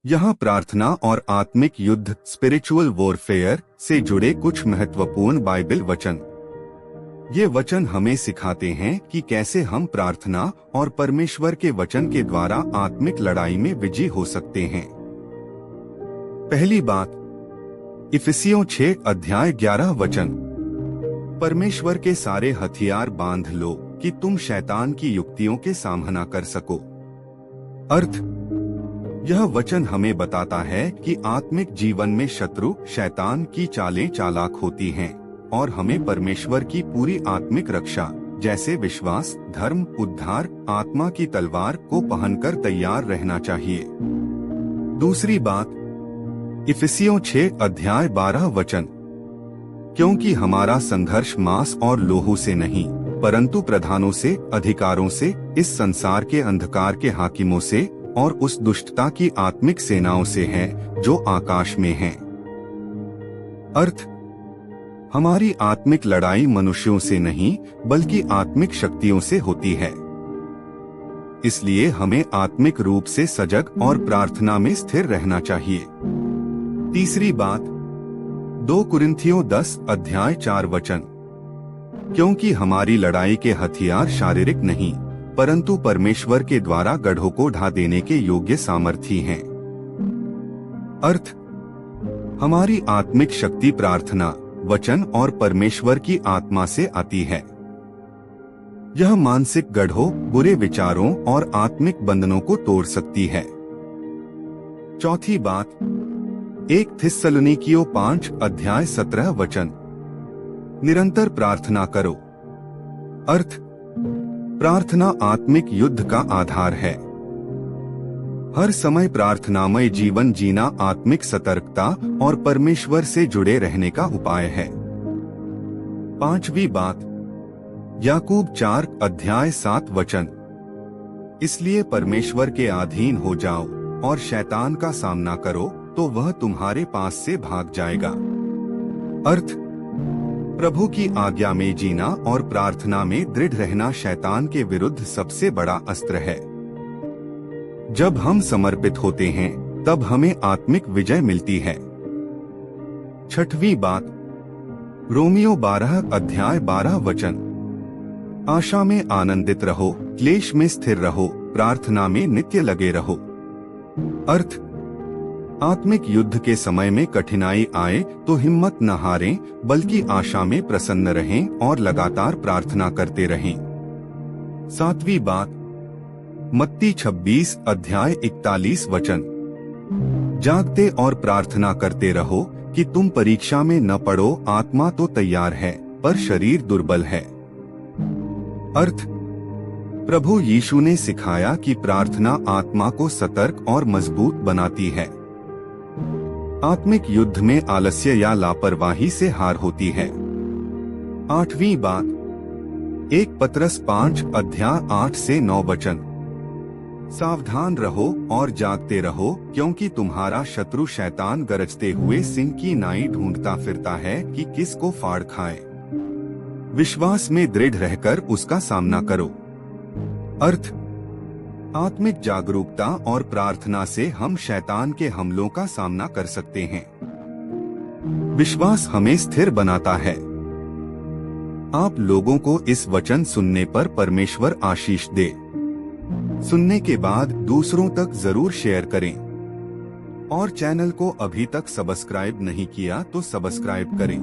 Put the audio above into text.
यहाँ प्रार्थना और आत्मिक युद्ध स्पिरिचुअल वॉरफेयर से जुड़े कुछ महत्वपूर्ण बाइबल वचन। ये वचन हमें सिखाते हैं कि कैसे हम प्रार्थना और परमेश्वर के वचन के द्वारा आत्मिक लड़ाई में विजयी हो सकते हैं। पहली बात, इफिसियों 6 अध्याय 11 वचन। परमेश्वर के सारे हथियार बांध लो कि तुम शैतान की युक्तियों के सामना कर सको। अर्थ, यह वचन हमें बताता है कि आत्मिक जीवन में शत्रु शैतान की चालें चालाक होती हैं और हमें परमेश्वर की पूरी आत्मिक रक्षा जैसे विश्वास, धर्म, उद्धार, आत्मा की तलवार को पहनकर तैयार रहना चाहिए। दूसरी बात, इफिसियों 6 अध्याय 12 वचन। क्योंकि हमारा संघर्ष मांस और लोहू से नहीं परंतु प्रधानों से, अधिकारों से, इस संसार के अंधकार के हाकिमों से और उस दुष्टता की आत्मिक सेनाओं से है जो आकाश में हैं। अर्थ, हमारी आत्मिक लड़ाई मनुष्यों से नहीं बल्कि आत्मिक शक्तियों से होती है। इसलिए हमें आत्मिक रूप से सजग और प्रार्थना में स्थिर रहना चाहिए। तीसरी बात, 2 कुरिन्थियों 10 अध्याय 4 वचन। क्योंकि हमारी लड़ाई के हथियार शारीरिक नहीं परंतु परमेश्वर के द्वारा गढ़ों को ढा देने के योग्य सामर्थी हैं। अर्थ, हमारी आत्मिक शक्ति प्रार्थना, वचन और परमेश्वर की आत्मा से आती है। यह मानसिक गढ़ों, बुरे विचारों और आत्मिक बंधनों को तोड़ सकती है। चौथी बात, 1 थिस्सलुनीकियों 5 अध्याय 17 वचन। निरंतर प्रार्थना करो। अर्थ, प्रार्थना आत्मिक युद्ध का आधार है। हर समय प्रार्थनामय जीवन जीना आत्मिक सतर्कता और परमेश्वर से जुड़े रहने का उपाय है। पांचवी बात, याकूब 4 अध्याय 7 वचन। इसलिए परमेश्वर के अधीन हो जाओ और शैतान का सामना करो तो वह तुम्हारे पास से भाग जाएगा। अर्थ, प्रभु की आज्ञा में जीना और प्रार्थना में दृढ़ रहना शैतान के विरुद्ध सबसे बड़ा अस्त्र है। जब हम समर्पित होते हैं तब हमें आत्मिक विजय मिलती है। छठवीं बात, रोमियो 12 अध्याय 12 वचन। आशा में आनंदित रहो, क्लेश में स्थिर रहो, प्रार्थना में नित्य लगे रहो। अर्थ, आत्मिक युद्ध के समय में कठिनाई आए तो हिम्मत न हारें बल्कि आशा में प्रसन्न रहें और लगातार प्रार्थना करते रहें। सातवीं बात, मत्ती 26 अध्याय 41 वचन। जागते और प्रार्थना करते रहो कि तुम परीक्षा में न पड़ो, आत्मा तो तैयार है पर शरीर दुर्बल है। अर्थ, प्रभु यीशु ने सिखाया कि प्रार्थना आत्मा को सतर्क और मजबूत बनाती है। आत्मिक युद्ध में आलस्य या लापरवाही से हार होती है। आठवीं बात, 1 पतरस 5 अध्याय 8 से 9 वचन। सावधान रहो और जागते रहो क्योंकि तुम्हारा शत्रु शैतान गरजते हुए सिंह की नाई ढूंढता फिरता है कि किसको फाड़ खाए। विश्वास में दृढ़ रहकर उसका सामना करो। अर्थ, आत्मिक जागरूकता और प्रार्थना से हम शैतान के हमलों का सामना कर सकते हैं। विश्वास हमें स्थिर बनाता है। आप लोगों को इस वचन सुनने पर परमेश्वर आशीष दे। सुनने के बाद दूसरों तक जरूर शेयर करें और चैनल को अभी तक सब्सक्राइब नहीं किया तो सब्सक्राइब करें।